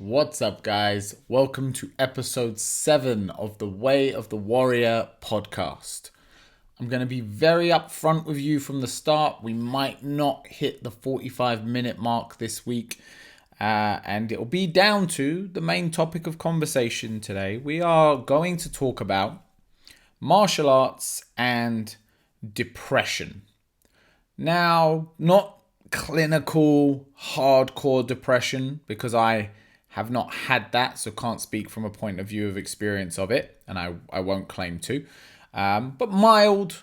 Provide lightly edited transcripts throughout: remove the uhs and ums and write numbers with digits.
What's up, guys? Welcome to episode 7 of the Way of the Warrior podcast. I'm going to be very upfront with you from the start. We might not hit the 45-minute mark this week, and it'll be down to the main topic of conversation today. We are going to talk about martial arts and depression. Now, not clinical, hardcore depression, because I have not had that, so can't speak from a point of view of experience of it, and I won't claim to. But mild,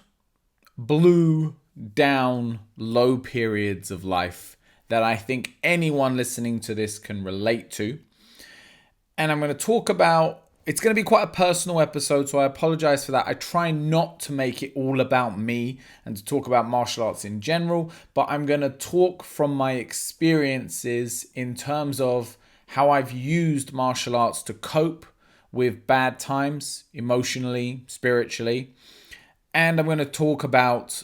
blue, down, low periods of life that I think anyone listening to this can relate to. And I'm going to talk about, it's going to be quite a personal episode, so I apologize for that. I try not to make it all about me and to talk about martial arts in general, but I'm going to talk from my experiences in terms of how I've used martial arts to cope with bad times, emotionally, spiritually. And I'm going to talk about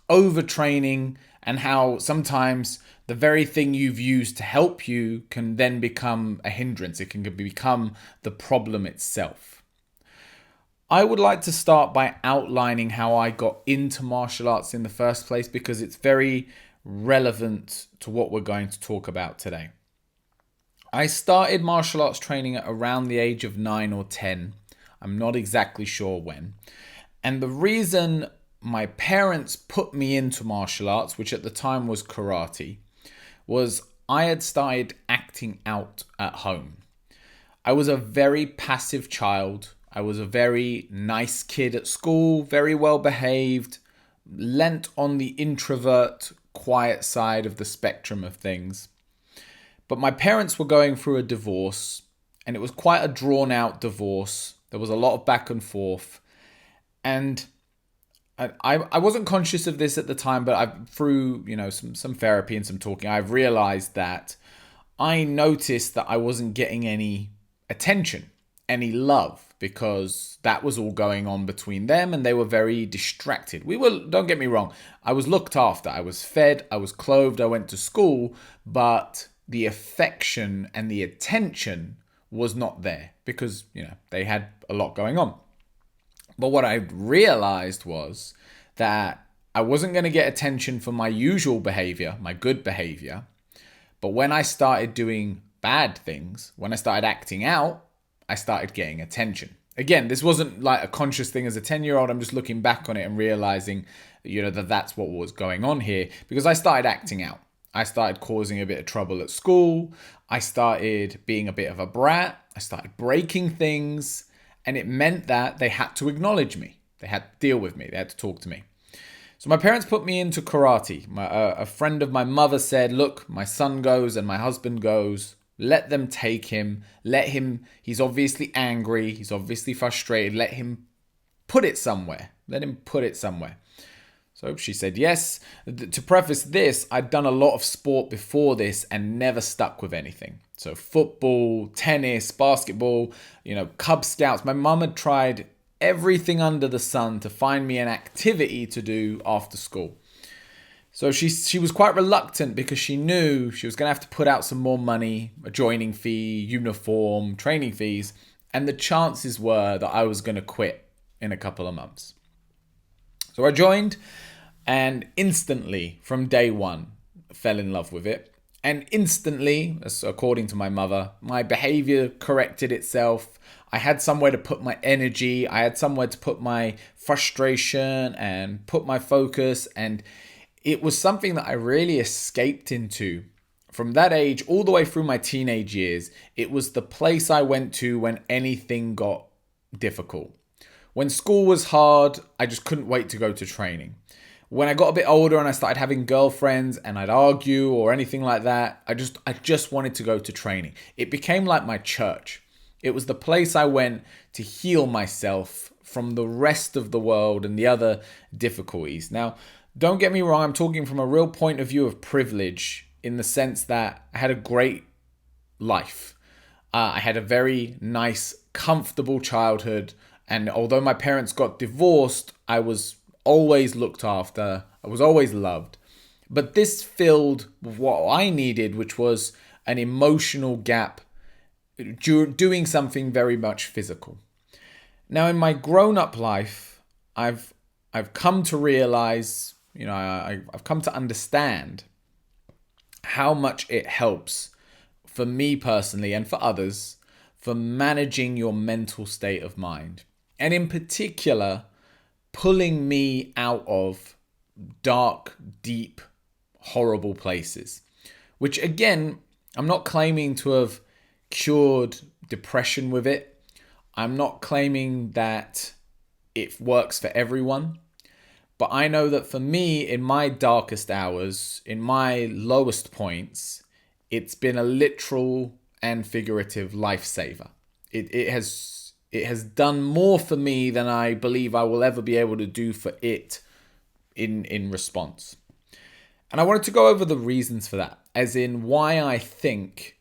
overtraining and how sometimes the very thing you've used to help you can then become a hindrance. It can become the problem itself. I would like to start by outlining how I got into martial arts in the first place, because it's very relevant to what we're going to talk about today. I started martial arts training at around the age of 9 or 10. I'm not exactly sure when. And the reason my parents put me into martial arts, which at the time was karate, was I had started acting out at home. I was a very passive child. I was a very nice kid at school, very well behaved, leant on the introvert, quiet side of the spectrum of things. But my parents were going through a divorce, and it was quite a drawn out divorce. There was a lot of back and forth. And I wasn't conscious of this at the time, but through some therapy and some talking, I've realized that I noticed that I wasn't getting any attention, any love, because that was all going on between them, and they were very distracted. Don't get me wrong, I was looked after. I was fed, I was clothed, I went to school, but the affection and the attention was not there because, they had a lot going on. But what I realized was that I wasn't going to get attention for my usual behavior, my good behavior. But when I started doing bad things, when I started acting out, I started getting attention. Again, this wasn't like a conscious thing as a 10-year-old. I'm just looking back on it and realizing, that that's what was going on here, because I started acting out. I started causing a bit of trouble at school. I started being a bit of a brat. I started breaking things. And it meant that they had to acknowledge me. They had to deal with me. They had to talk to me. So my parents put me into karate. A friend of my mother said, look, my son goes and my husband goes. Let them take him. He's obviously angry. He's obviously frustrated. Let him put it somewhere. So she said yes. To preface this, I'd done a lot of sport before this and never stuck with anything. So football, tennis, basketball, Cub Scouts. My mum had tried everything under the sun to find me an activity to do after school. So she was quite reluctant because she knew she was going to have to put out some more money, a joining fee, uniform, training fees. And the chances were that I was going to quit in a couple of months. So I joined and instantly, from day one, fell in love with it. And instantly, according to my mother, my behavior corrected itself. I had somewhere to put my energy. I had somewhere to put my frustration and put my focus. And it was something that I really escaped into. From that age all the way through my teenage years, it was the place I went to when anything got difficult. When school was hard, I just couldn't wait to go to training. When I got a bit older and I started having girlfriends and I'd argue or anything like that, I just wanted to go to training. It became like my church. It was the place I went to heal myself from the rest of the world and the other difficulties. Now, don't get me wrong, I'm talking from a real point of view of privilege, in the sense that I had a great life. I had a very nice, comfortable childhood. And although my parents got divorced, I was always looked after. I was always loved. But this filled what I needed, which was an emotional gap doing something very much physical. Now, in my grown-up life, I've come to realize, I've come to understand how much it helps for me personally and for others for managing your mental state of mind. And in particular, pulling me out of dark, deep, horrible places. Which again, I'm not claiming to have cured depression with it. I'm not claiming that it works for everyone. But I know that for me, in my darkest hours, in my lowest points, it's been a literal and figurative lifesaver. It has done more for me than I believe I will ever be able to do for it in response. And I wanted to go over the reasons for that, as in why I think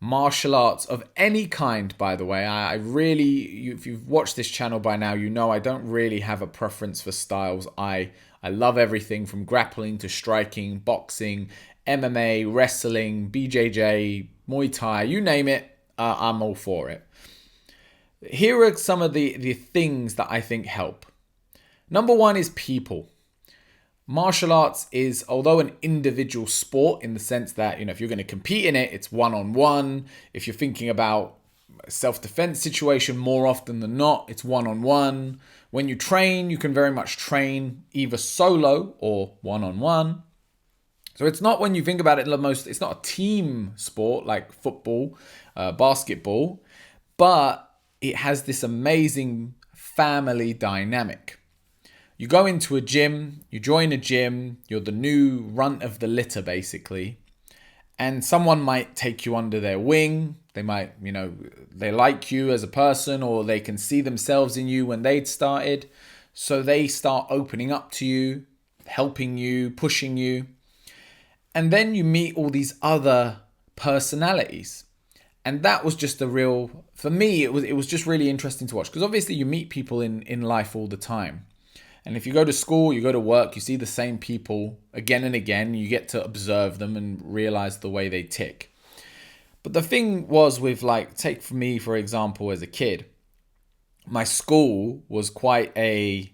martial arts of any kind, by the way, I really, if you've watched this channel by now, you know I don't really have a preference for styles. I love everything from grappling to striking, boxing, MMA, wrestling, BJJ, Muay Thai, you name it, I'm all for it. Here are some of the things that I think help. Number one is people. Martial arts is, although an individual sport in the sense that, if you're going to compete in it, it's one-on-one. If you're thinking about a self-defense situation, more often than not, it's one-on-one. When you train, you can very much train either solo or one-on-one. So it's not, when you think about it, it's not a team sport like football, basketball, but it has this amazing family dynamic. You go into a gym, you join a gym, you're the new runt of the litter basically, and someone might take you under their wing. They might, they like you as a person, or they can see themselves in you when they'd started. So they start opening up to you, helping you, pushing you. And then you meet all these other personalities. And that was just for me, it was just really interesting to watch, because obviously you meet people in life all the time. And if you go to school, you go to work, you see the same people again and again. You get to observe them and realize the way they tick. But the thing was with, take for me, for example, as a kid, my school was quite a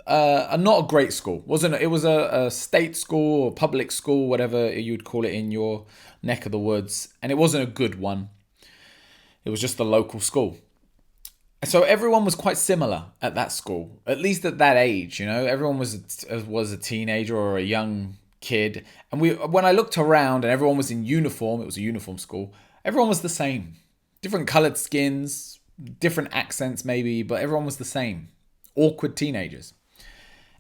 not a great school. It was a state school or public school, whatever you'd call it in your neck of the woods. And it wasn't a good one. It was just a local school. So everyone was quite similar at that school, at least at that age. Everyone was a teenager or a young kid. And when I looked around and everyone was in uniform, it was a uniform school, everyone was the same. Different colored skins, different accents maybe, but everyone was the same. Awkward teenagers.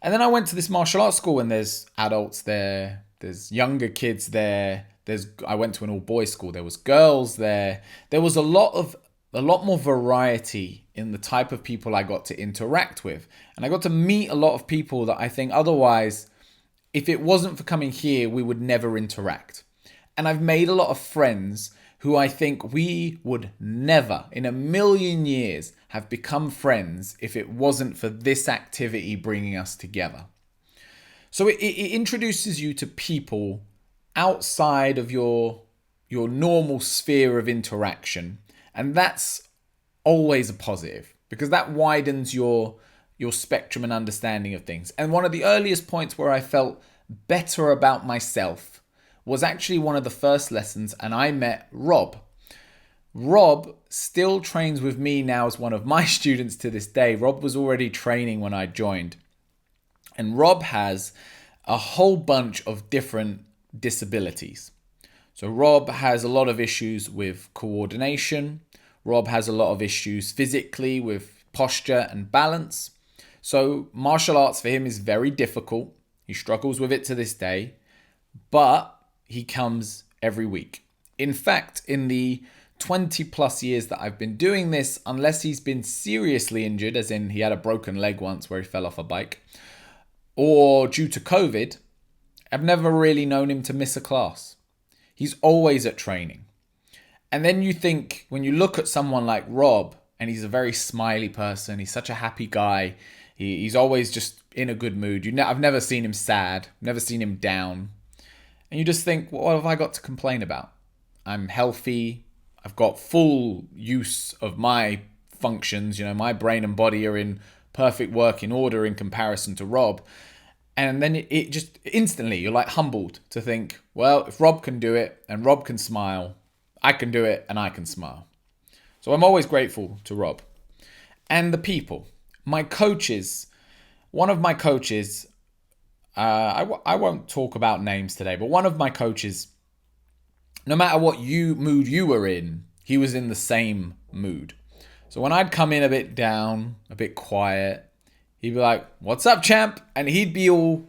And then I went to this martial arts school, and there's adults there, there's younger kids there. I went to an all-boys school. There was girls there. There was a lot more variety in the type of people I got to interact with. And I got to meet a lot of people that I think otherwise, if it wasn't for coming here, we would never interact. And I've made a lot of friends who I think we would never in a million years have become friends if it wasn't for this activity bringing us together. So it introduces you to people outside of your normal sphere of interaction. And that's always a positive, because that widens your spectrum and understanding of things. And one of the earliest points where I felt better about myself was actually one of the first lessons, and I met Rob. Rob still trains with me now as one of my students to this day. Rob was already training when I joined. And Rob has a whole bunch of different disabilities. So Rob has a lot of issues with coordination. Rob has a lot of issues physically with posture and balance. So martial arts for him is very difficult. He struggles with it to this day, but he comes every week. In fact, in the 20 plus years that I've been doing this, unless he's been seriously injured, as in he had a broken leg once where he fell off a bike, or due to COVID, I've never really known him to miss a class. He's always at training. And then you think, when you look at someone like Rob, and he's a very smiley person, he's such a happy guy, he's always just in a good mood. I've never seen him sad, never seen him down. And you just think, what have I got to complain about? I'm healthy, I've got full use of my functions. My brain and body are in perfect working order in comparison to Rob. And then it just instantly, you're like humbled to think, well, if Rob can do it and Rob can smile, I can do it and I can smile. So I'm always grateful to Rob. And the people, my coaches, one of my coaches, I won't talk about names today, but one of my coaches, no matter what mood you were in, he was in the same mood. So when I'd come in a bit down, a bit quiet, he'd be like, "What's up, champ?" And he'd be all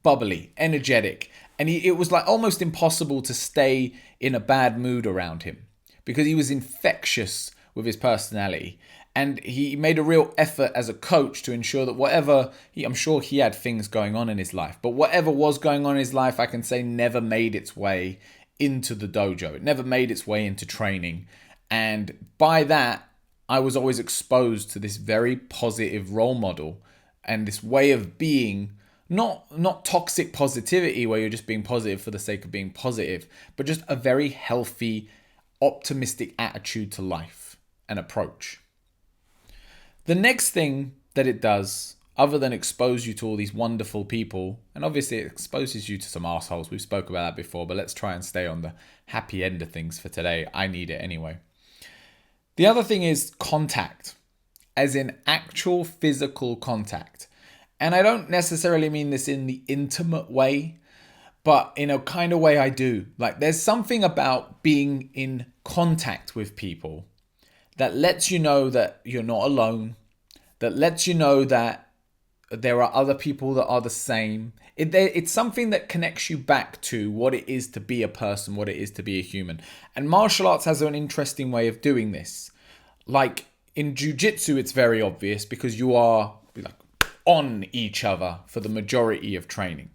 bubbly, energetic. And it was like almost impossible to stay in a bad mood around him because he was infectious with his personality. And he made a real effort as a coach to ensure that I'm sure he had things going on in his life, but whatever was going on in his life, I can say never made its way into the dojo. It never made its way into training. And by that, I was always exposed to this very positive role model and this way of being, not toxic positivity where you're just being positive for the sake of being positive, but just a very healthy, optimistic attitude to life and approach. The next thing that it does, other than expose you to all these wonderful people, and obviously it exposes you to some assholes, we've spoke about that before, but let's try and stay on the happy end of things for today. I need it anyway. The other thing is contact, as in actual physical contact. And I don't necessarily mean this in the intimate way, but in a kind of way I do. Like there's something about being in contact with people that lets you know that you're not alone, that lets you know that there are other people that are the same. It's something that connects you back to what it is to be a person, what it is to be a human. And martial arts has an interesting way of doing this. Like in jiu-jitsu, it's very obvious because you are like on each other for the majority of training.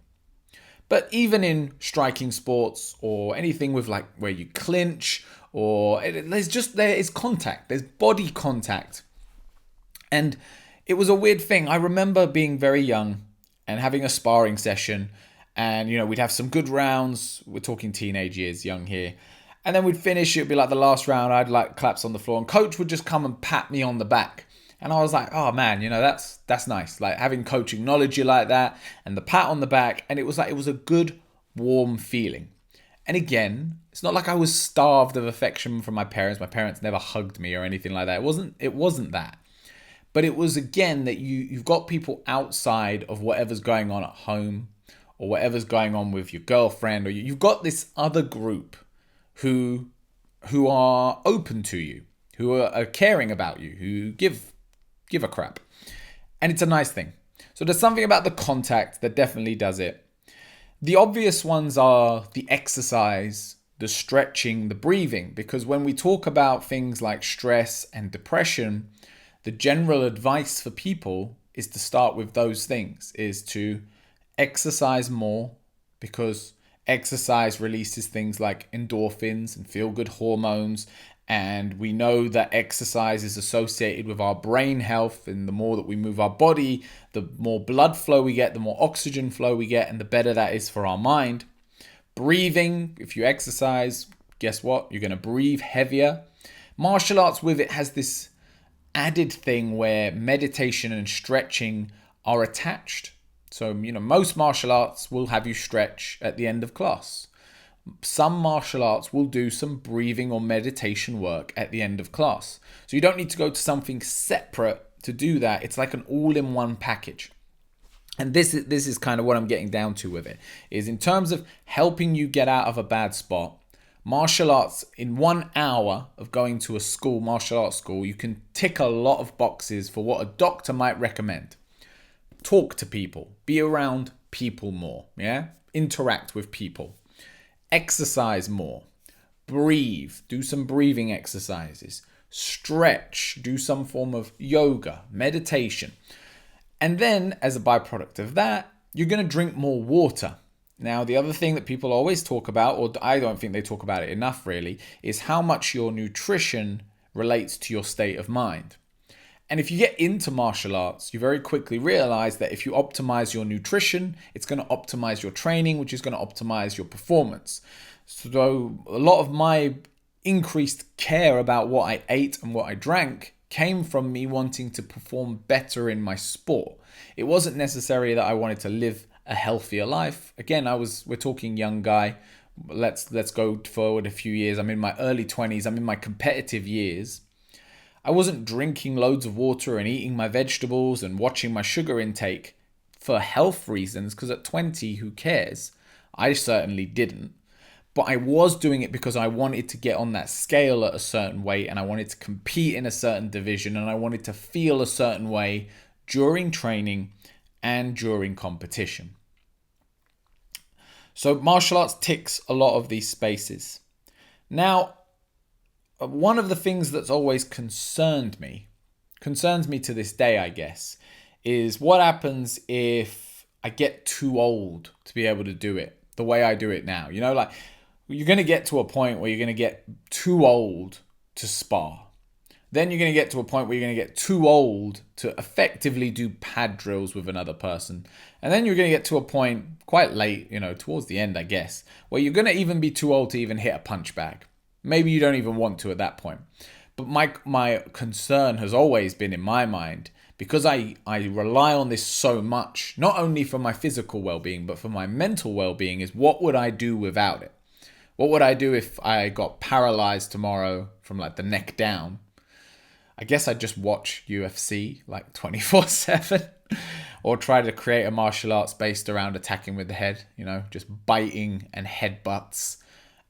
But even in striking sports or anything with like where you clinch there is contact, there's body contact. And it was a weird thing. I remember being very young and having a sparring session and, we'd have some good rounds. We're talking teenage years, young here. And then we'd finish, it'd be like the last round, I'd like claps on the floor and coach would just come and pat me on the back. And I was like, oh man, that's nice. Like having coach acknowledge you like that and the pat on the back. And it was a good, warm feeling. And again, it's not like I was starved of affection from my parents. My parents never hugged me or anything like that. It wasn't that. But it was, again, that you've got people outside of whatever's going on at home or whatever's going on with your girlfriend, or you've got this other group who are open to you, who are caring about you, who give a crap. And it's a nice thing. So there's something about the contact that definitely does it. The obvious ones are the exercise, the stretching, the breathing, because when we talk about things like stress and depression, the general advice for people is to start with those things, is to exercise more, because exercise releases things like endorphins and feel-good hormones. And we know that exercise is associated with our brain health. And the more that we move our body, the more blood flow we get, the more oxygen flow we get, and the better that is for our mind. Breathing, if you exercise, guess what? You're going to breathe heavier. Martial arts with it has this added thing where meditation and stretching are attached. So, most martial arts will have you stretch at the end of class. Some martial arts will do some breathing or meditation work at the end of class. So you don't need to go to something separate to do that. It's like an all-in-one package. And this is kind of what I'm getting down to with it, is in terms of helping you get out of a bad spot, martial arts, in 1 hour of going to a martial arts school, you can tick a lot of boxes for what a doctor might recommend. Talk to people, be around people more, interact with people. Exercise more, breathe, do some breathing exercises, stretch, do some form of yoga, meditation. And then as a byproduct of that, you're going to drink more water. Now, the other thing that people always talk about, or I don't think they talk about it enough really, is how much your nutrition relates to your state of mind. And if you get into martial arts, you very quickly realize that if you optimize your nutrition, it's going to optimize your training, which is going to optimize your performance. So a lot of my increased care about what I ate and what I drank came from me wanting to perform better in my sport. It wasn't necessarily that I wanted to live a healthier life. Again, we're talking young guy. Let's go forward a few years. I'm in my early 20s. I'm in my competitive years. I wasn't drinking loads of water and eating my vegetables and watching my sugar intake for health reasons, because at 20, who cares? I certainly didn't. But I was doing it because I wanted to get on that scale at a certain weight, and I wanted to compete in a certain division, and I wanted to feel a certain way during training and during competition. So martial arts ticks a lot of these spaces. Now, one of the things that's always concerns me to this day, I guess, is what happens if I get too old to be able to do it the way I do it now. You know, like, you're going to get to a point where you're going to get too old to spar. Then you're going to get to a point where you're going to get too old to effectively do pad drills with another person. And then you're going to get to a point quite late, towards the end, I guess, where you're going to even be too old to even hit a punch bag. Maybe you don't even want to at that point. But my concern has always been, in my mind, because I rely on this so much, not only for my physical well-being, but for my mental well-being, is what would I do without it? What would I do if I got paralyzed tomorrow from like the neck down? I guess I'd just watch UFC like 24/7 or try to create a martial arts based around attacking with the head, just biting and headbutts,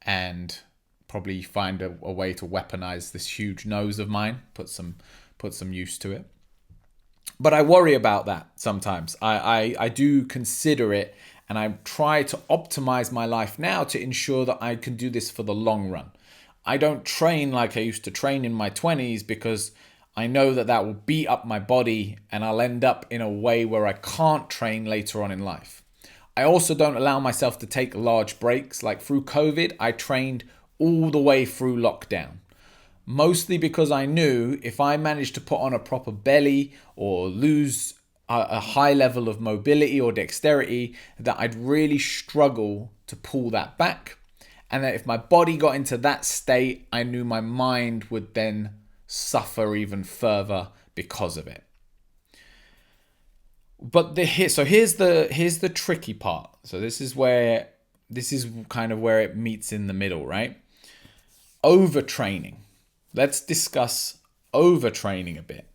and probably find a way to weaponize this huge nose of mine, put some use to it. But I worry about that sometimes. I do consider it, and I try to optimize my life now to ensure that I can do this for the long run. I don't train like I used to train in my 20s because I know that will beat up my body, and I'll end up in a way where I can't train later on in life. I also don't allow myself to take large breaks. Like through COVID, I trained all the way through lockdown. Mostly because I knew if I managed to put on a proper belly or lose a high level of mobility or dexterity, that I'd really struggle to pull that back. And that if my body got into that state, I knew my mind would then suffer even further because of it. But here's the tricky part. So this is kind of where it meets in the middle, right? Overtraining. Let's discuss overtraining a bit,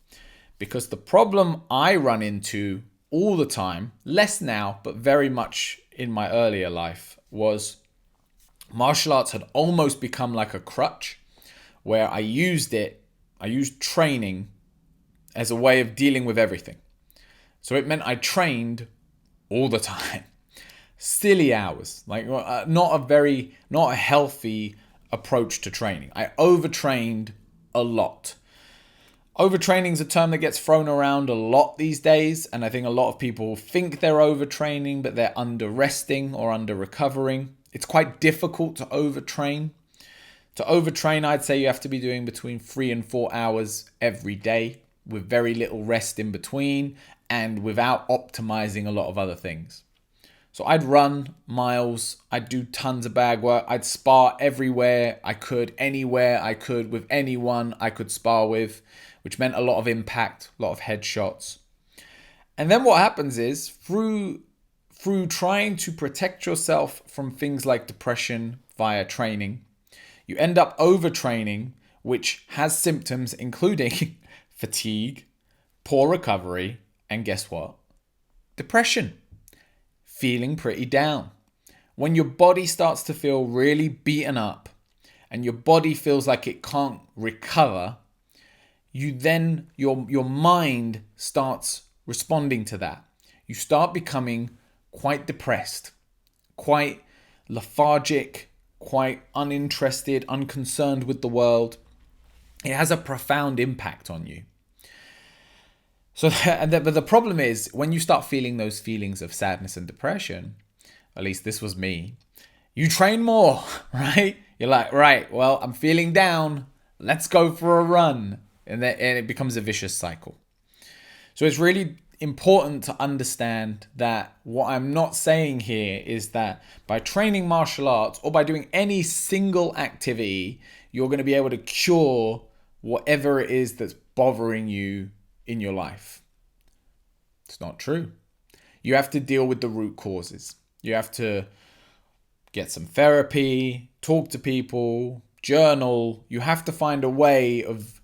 because the problem I run into all the time, less now, but very much in my earlier life, was martial arts had almost become like a crutch, where I used training as a way of dealing with everything. So it meant I trained all the time, silly hours, like not a healthy approach to training. I overtrained a lot. Overtraining is a term that gets thrown around a lot these days, and I think a lot of people think they're overtraining, but they're under resting or under recovering. It's quite difficult to overtrain. To overtrain, I'd say you have to be doing between 3 and 4 hours every day with very little rest in between and without optimizing a lot of other things. So I'd run miles, I'd do tons of bag work, I'd spar everywhere I could, anywhere I could, with anyone I could spar with, which meant a lot of impact, a lot of headshots. And then what happens is, through trying to protect yourself from things like depression via training, you end up overtraining, which has symptoms including fatigue, poor recovery, and guess what? Depression. Feeling pretty down. When your body starts to feel really beaten up and your body feels like it can't recover, your mind starts responding to that. You start becoming quite depressed, quite lethargic, quite uninterested, unconcerned with the world. It has a profound impact on you. But the problem is, when you start feeling those feelings of sadness and depression, at least this was me, you train more, right? You're like, right, well, I'm feeling down. Let's go for a run. And it becomes a vicious cycle. So it's important to understand that what I'm not saying here is that by training martial arts or by doing any single activity, you're going to be able to cure whatever it is that's bothering you in your life. It's not true. You have to deal with the root causes. You have to get some therapy, talk to people, journal. You have to find a way of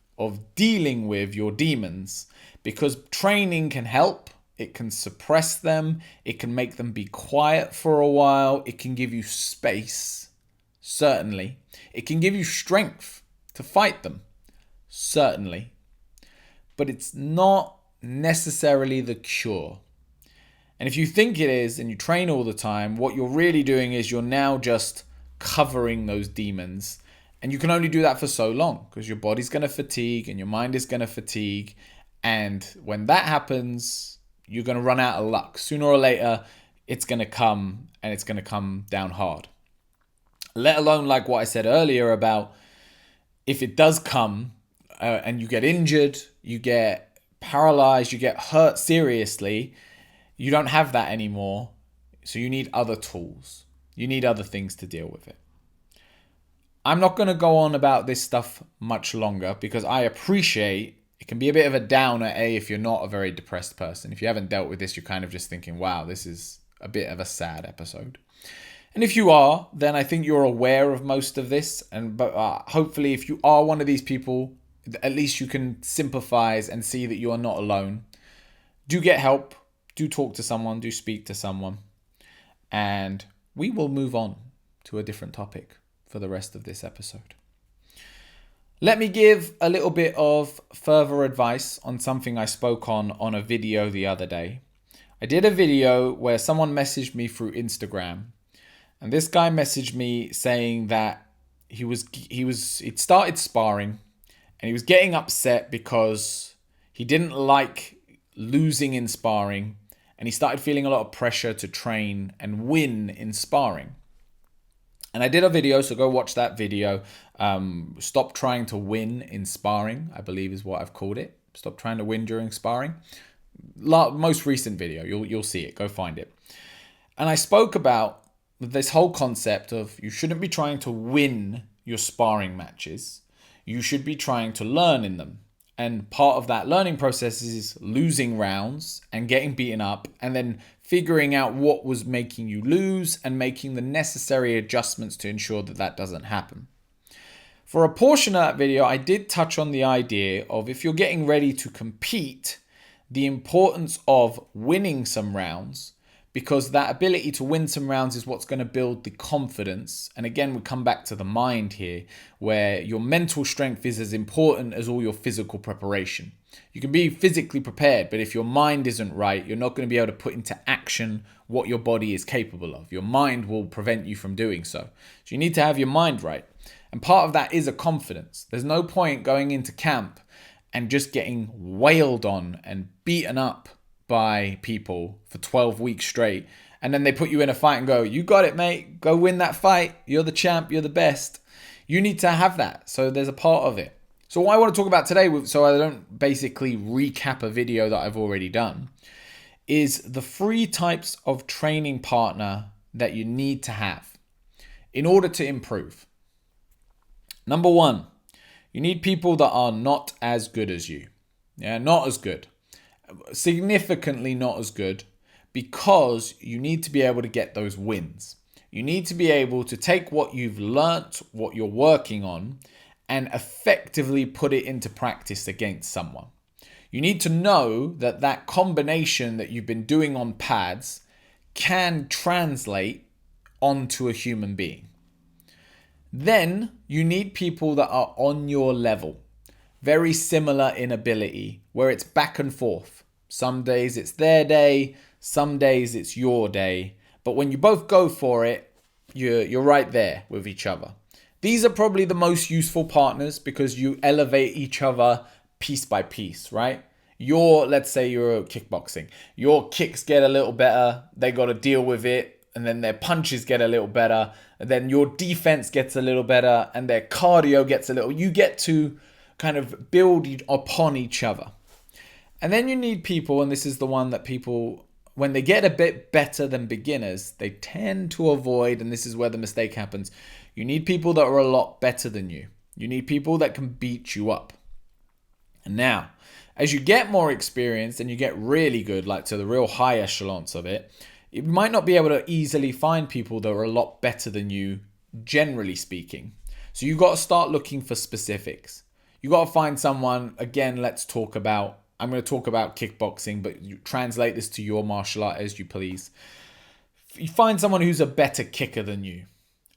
dealing with your demons, because training can help. It can suppress them. It can make them be quiet for a while. It can give you space, certainly. It can give you strength to fight them, certainly. But it's not necessarily the cure. And if you think it is and you train all the time, what you're really doing is you're now just covering those demons. And you can only do that for so long, because your body's going to fatigue and your mind is going to fatigue. And when that happens, you're going to run out of luck. Sooner or later, it's going to come, and it's going to come down hard. Let alone, like what I said earlier about if it does come and you get injured, you get paralyzed, you get hurt seriously, you don't have that anymore. So you need other tools. You need other things to deal with it. I'm not going to go on about this stuff much longer, because I appreciate it can be a bit of a downer, if you're not a very depressed person. If you haven't dealt with this, you're kind of just thinking, wow, this is a bit of a sad episode. And if you are, then I think you're aware of most of this. But hopefully, if you are one of these people, at least you can sympathize and see that you are not alone. Do get help. Do talk to someone. Do speak to someone. And we will move on to a different topic for the rest of this episode. Let me give a little bit of further advice on something I spoke on a video the other day. I did a video where someone messaged me through Instagram, and this guy messaged me saying that he'd started sparring and he was getting upset because he didn't like losing in sparring, and he started feeling a lot of pressure to train and win in sparring. And I did a video, so go watch that video. Stop trying to win in sparring, I believe is what I've called it. Stop trying to win during sparring. Most recent video, you'll see it. Go find it. And I spoke about this whole concept of you shouldn't be trying to win your sparring matches. You should be trying to learn in them. And part of that learning process is losing rounds and getting beaten up, and then figuring out what was making you lose and making the necessary adjustments to ensure that that doesn't happen. For a portion of that video, I did touch on the idea of, if you're getting ready to compete, the importance of winning some rounds, because that ability to win some rounds is what's going to build the confidence. And again, we come back to the mind here, where your mental strength is as important as all your physical preparation. You can be physically prepared, but if your mind isn't right, you're not going to be able to put into action what your body is capable of. Your mind will prevent you from doing so. So you need to have your mind right. And part of that is a confidence. There's no point going into camp and just getting wailed on and beaten up by people for 12 weeks straight, and then they put you in a fight and go, you got it, mate, go win that fight, you're the champ, you're the best. You need to have that. So there's a part of it. So what I want to talk about today, so I don't basically recap a video that I've already done, is the 3 types of training partner that you need to have in order to improve. Number 1, you need people that are not as good as you. Yeah, not as good. Significantly not as good, because you need to be able to get those wins. You need to be able to take what you've learnt, what you're working on, and effectively put it into practice against someone. You need to know that that combination that you've been doing on pads can translate onto a human being. Then you need people that are on your level, very similar in ability, where it's back and forth. Some days it's their day, some days it's your day. But when you both go for it, you're right there with each other. These are probably the most useful partners, because you elevate each other piece by piece, right? Let's say you're kickboxing. Your kicks get a little better, they got to deal with it, and then their punches get a little better, and then your defense gets a little better, and their cardio gets a little. You get to kind of build upon each other. And then you need people, and this is the one that people, when they get a bit better than beginners, they tend to avoid, and this is where the mistake happens. You need people that are a lot better than you. You need people that can beat you up. And now, as you get more experienced and you get really good, like to the real high echelons of it, you might not be able to easily find people that are a lot better than you, generally speaking. So you got to start looking for specifics. You got to find someone, again, I'm going to talk about kickboxing, but you translate this to your martial art as you please. You find someone who's a better kicker than you.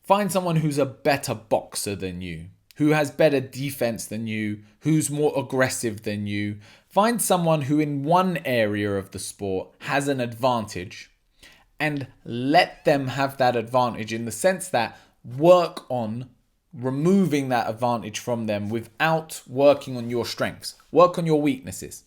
Find someone who's a better boxer than you, who has better defense than you, who's more aggressive than you. Find someone who in one area of the sport has an advantage and let them have that advantage, in the sense that work on removing that advantage from them without working on your strengths. Work on your weaknesses.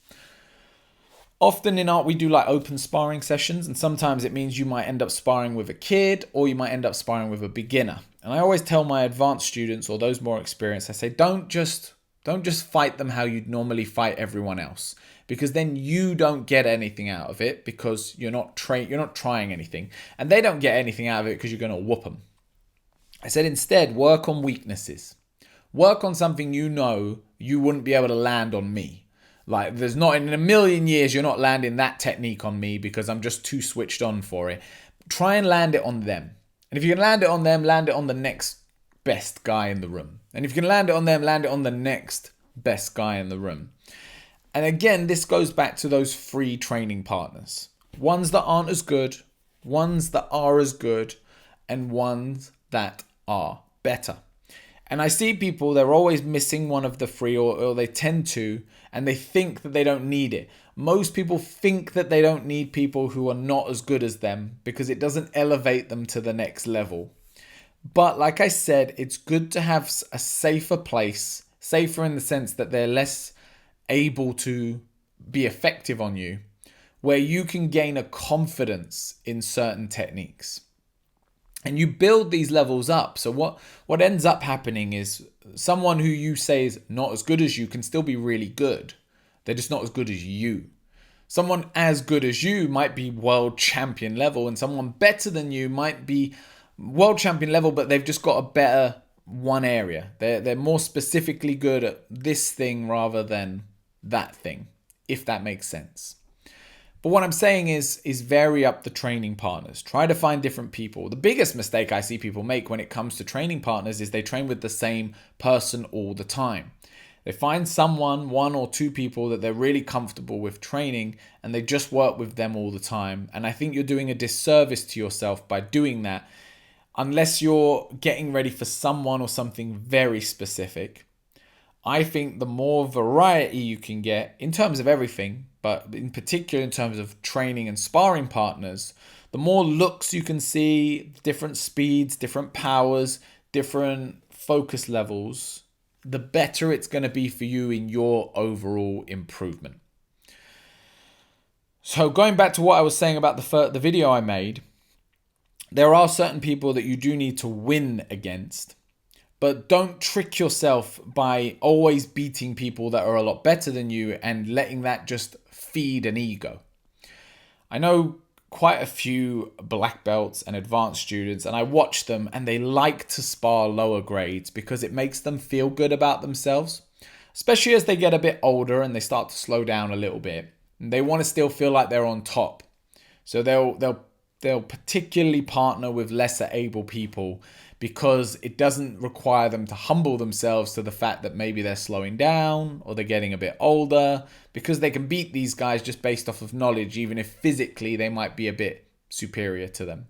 Often in art, we do like open sparring sessions, and sometimes it means you might end up sparring with a kid or you might end up sparring with a beginner. And I always tell my advanced students or those more experienced, I say, don't just fight them how you'd normally fight everyone else, because then you don't get anything out of it because you're not trying anything, and they don't get anything out of it because you're going to whoop them. I said, instead, work on weaknesses. Work on something you know you wouldn't be able to land on me. Like, there's not, in a million years, you're not landing that technique on me because I'm just too switched on for it. Try and land it on them. And if you can land it on them, land it on the next best guy in the room. And if you can land it on them, land it on the next best guy in the room. And again, this goes back to those free training partners. Ones that aren't as good, ones that are as good, and ones that are better. And I see people, they're always missing one of the free, or they tend to, and they think that they don't need it. Most people think that they don't need people who are not as good as them because it doesn't elevate them to the next level. But like I said, it's good to have a safer place, safer in the sense that they're less able to be effective on you, where you can gain a confidence in certain techniques. And you build these levels up. So what ends up happening is someone who you say is not as good as you can still be really good. They're just not as good as you. Someone as good as you might be world champion level, and someone better than you might be world champion level, but they've just got a better one area. They're more specifically good at this thing rather than that thing, if that makes sense. But what I'm saying is vary up the training partners. Try to find different people. The biggest mistake I see people make when it comes to training partners is they train with the same person all the time. They find someone, one or two people that they're really comfortable with training, and they just work with them all the time. And I think you're doing a disservice to yourself by doing that, unless you're getting ready for someone or something very specific. I think the more variety you can get in terms of everything, but in particular in terms of training and sparring partners, the more looks you can see, different speeds, different powers, different focus levels, the better it's going to be for you in your overall improvement. So going back to what I was saying about the video I made, there are certain people that you do need to win against. But don't trick yourself by always beating people that are a lot better than you and letting that just feed an ego. I know quite a few black belts and advanced students, and I watch them, and they like to spar lower grades because it makes them feel good about themselves, especially as they get a bit older and they start to slow down a little bit. And they want to still feel like they're on top. So they'll particularly partner with lesser able people because it doesn't require them to humble themselves to the fact that maybe they're slowing down or they're getting a bit older, because they can beat these guys just based off of knowledge, even if physically they might be a bit superior to them.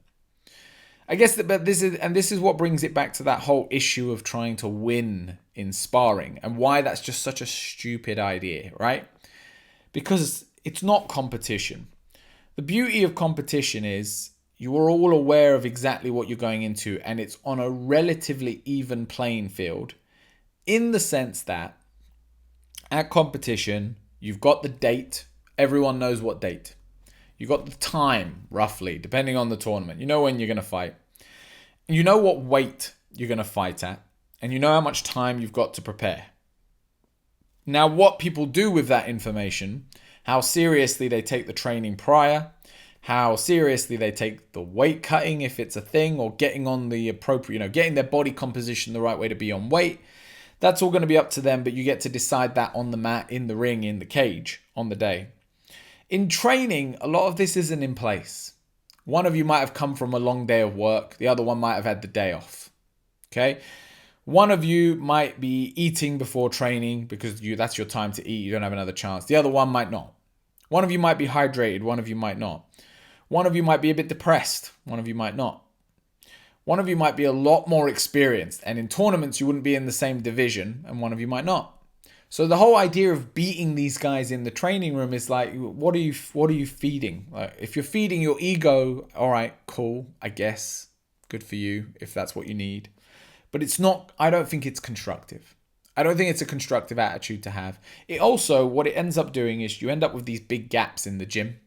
I guess but this is what brings it back to that whole issue of trying to win in sparring and why that's just such a stupid idea, right? Because it's not competition. The beauty of competition is you are all aware of exactly what you're going into, and it's on a relatively even playing field, in the sense that at competition, you've got the date. Everyone knows what date. You've got the time, roughly, depending on the tournament. You know when you're going to fight. You know what weight you're going to fight at, and you know how much time you've got to prepare. Now, what people do with that information how seriously they take the training prior, how seriously they take the weight cutting if it's a thing, or getting on the appropriate, getting their body composition the right way to be on weight. That's all going to be up to them, but you get to decide that on the mat, in the ring, in the cage, on the day. In training, a lot of this isn't in place. One of you might have come from a long day of work. The other one might have had the day off. Okay? One of you might be eating before training because that's your time to eat. You don't have another chance. The other one might not. One of you might be hydrated. One of you might not. One of you might be a bit depressed. One of you might not. One of you might be a lot more experienced, and in tournaments you wouldn't be in the same division, and one of you might not. So the whole idea of beating these guys in the training room is like, what are you feeding? Like, if you're feeding your ego, all right, cool, I guess, good for you if that's what you need. But it's not. I don't think it's constructive. I don't think it's a constructive attitude to have. It also, what it ends up doing is you end up with these big gaps in the gym.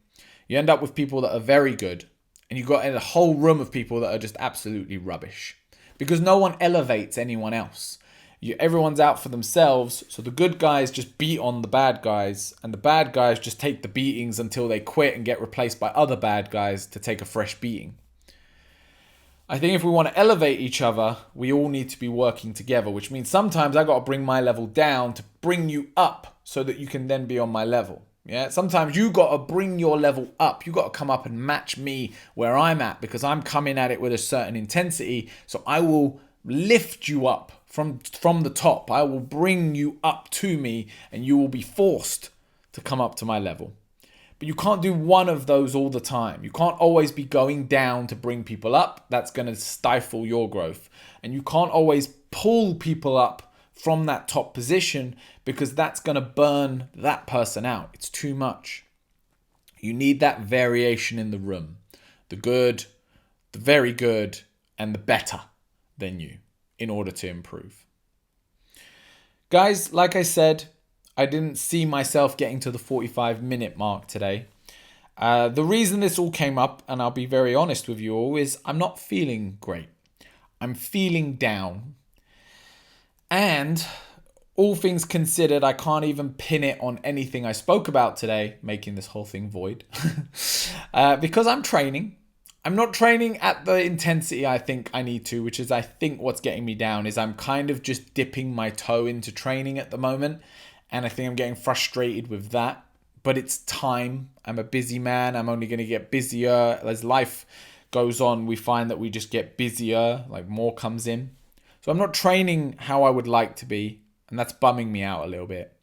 You end up with people that are very good, and you've got a whole room of people that are just absolutely rubbish because no one elevates anyone else. Everyone's out for themselves, so the good guys just beat on the bad guys, and the bad guys just take the beatings until they quit and get replaced by other bad guys to take a fresh beating. I think if we want to elevate each other, we all need to be working together, which means sometimes I got to bring my level down to bring you up so that you can then be on my level. Yeah, sometimes you got to bring your level up. You got to come up and match me where I'm at because I'm coming at it with a certain intensity. So I will lift you up from the top. I will bring you up to me and you will be forced to come up to my level. But you can't do one of those all the time. You can't always be going down to bring people up. That's going to stifle your growth. And you can't always pull people up from that top position because that's going to burn that person out. It's too much. You need that variation in the room. The good, the very good, and the better than you in order to improve. Guys, like I said, I didn't see myself getting to the 45-minute mark today. The reason this all came up, and I'll be very honest with you all, is I'm not feeling great. I'm feeling down. And all things considered, I can't even pin it on anything I spoke about today, making this whole thing void. Because I'm training. I'm not training at the intensity I think I need to, which is I think what's getting me down is I'm kind of just dipping my toe into training at the moment. And I think I'm getting frustrated with that. But it's time. I'm a busy man. I'm only going to get busier. As life goes on, we find that we just get busier, like more comes in. So I'm not training how I would like to be, and that's bumming me out a little bit.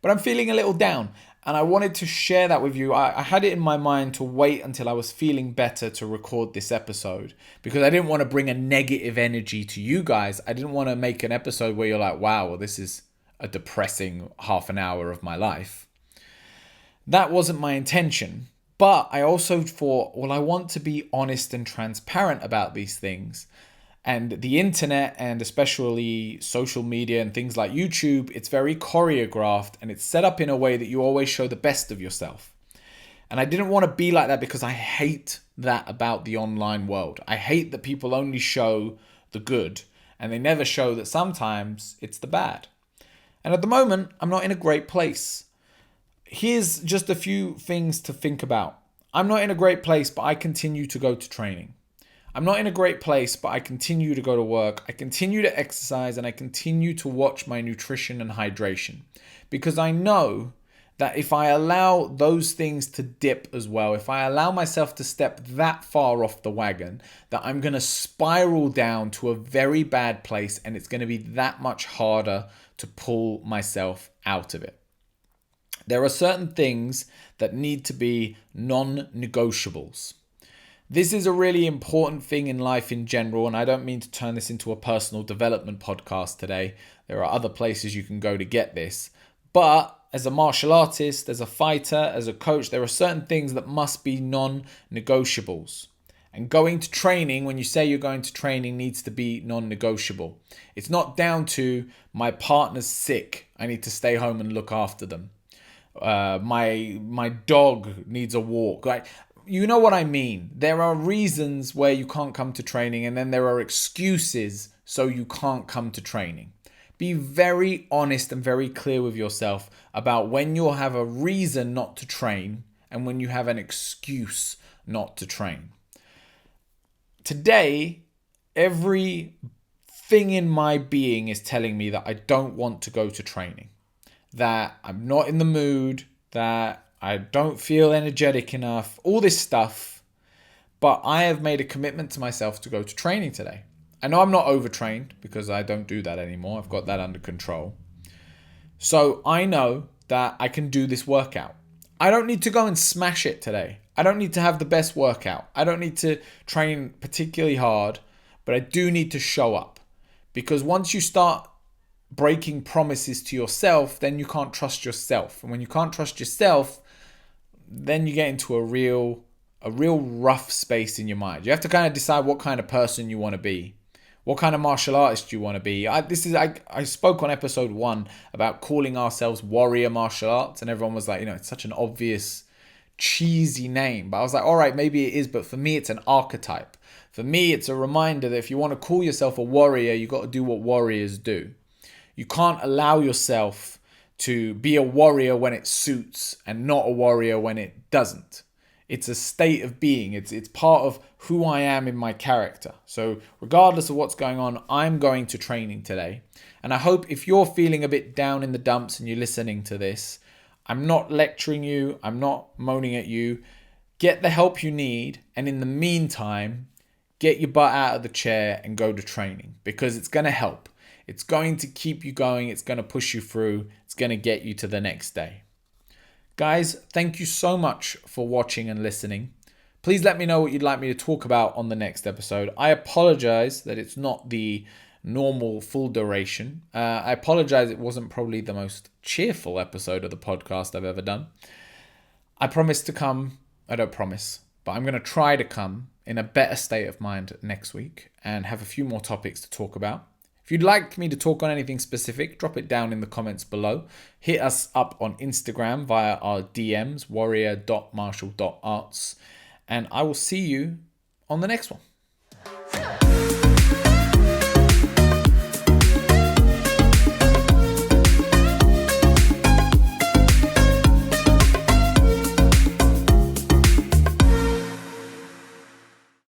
But I'm feeling a little down, and I wanted to share that with you. I had it in my mind to wait until I was feeling better to record this episode because I didn't want to bring a negative energy to you guys. I didn't want to make an episode where you're like, wow, well, this is a depressing half an hour of my life. That wasn't my intention. But I also thought, well, I want to be honest and transparent about these things. And the internet, and especially social media and things like YouTube, it's very choreographed and it's set up in a way that you always show the best of yourself. And I didn't want to be like that because I hate that about the online world. I hate that people only show the good and they never show that sometimes it's the bad. And at the moment, I'm not in a great place. Here's just a few things to think about. I'm not in a great place, but I continue to go to training. I'm not in a great place, but I continue to go to work. I continue to exercise and I continue to watch my nutrition and hydration because I know that if I allow those things to dip as well, if I allow myself to step that far off the wagon, that I'm going to spiral down to a very bad place and it's going to be that much harder to pull myself out of it. There are certain things that need to be non-negotiables. This is a really important thing in life in general, and I don't mean to turn this into a personal development podcast today. There are other places you can go to get this. But as a martial artist, as a fighter, as a coach, there are certain things that must be non-negotiables. And going to training, when you say you're going to training, needs to be non-negotiable. It's not down to my partner's sick, I need to stay home and look after them. My dog needs a walk. Right? You know what I mean? There are reasons where you can't come to training and then there are excuses so you can't come to training. Be very honest and very clear with yourself about when you'll have a reason not to train and when you have an excuse not to train. Today, everything in my being is telling me that I don't want to go to training, that I'm not in the mood, that I don't feel energetic enough, all this stuff. But I have made a commitment to myself to go to training today. I know I'm not overtrained because I don't do that anymore. I've got that under control. So I know that I can do this workout. I don't need to go and smash it today. I don't need to have the best workout. I don't need to train particularly hard, but I do need to show up. Because once you start breaking promises to yourself, then you can't trust yourself. And when you can't trust yourself, then you get into a real rough space in your mind. You have to kind of decide what kind of person you want to be. What kind of martial artist you want to be. I spoke on episode 1 about calling ourselves warrior martial arts, and everyone was like, it's such an obvious, cheesy name. But I was like, all right, maybe it is, but for me, it's an archetype. For me, it's a reminder that if you want to call yourself a warrior, you got to do what warriors do. You can't allow yourself to be a warrior when it suits and not a warrior when it doesn't. It's a state of being. It's part of who I am in my character. So regardless of what's going on, I'm going to training today. And I hope if you're feeling a bit down in the dumps and you're listening to this, I'm not lecturing you. I'm not moaning at you. Get the help you need. And in the meantime, get your butt out of the chair and go to training, because it's going to help. It's going to keep you going. It's going to push you through. It's going to get you to the next day. Guys, thank you so much for watching and listening. Please let me know what you'd like me to talk about on the next episode. I apologize that it's not the normal full duration. I apologize it wasn't probably the most cheerful episode of the podcast I've ever done. I promise to come, I don't promise, but I'm going to try to come in a better state of mind next week and have a few more topics to talk about. If you'd like me to talk on anything specific, drop it down in the comments below. Hit us up on Instagram via our DMs, warrior.martial.arts. And I will see you on the next one.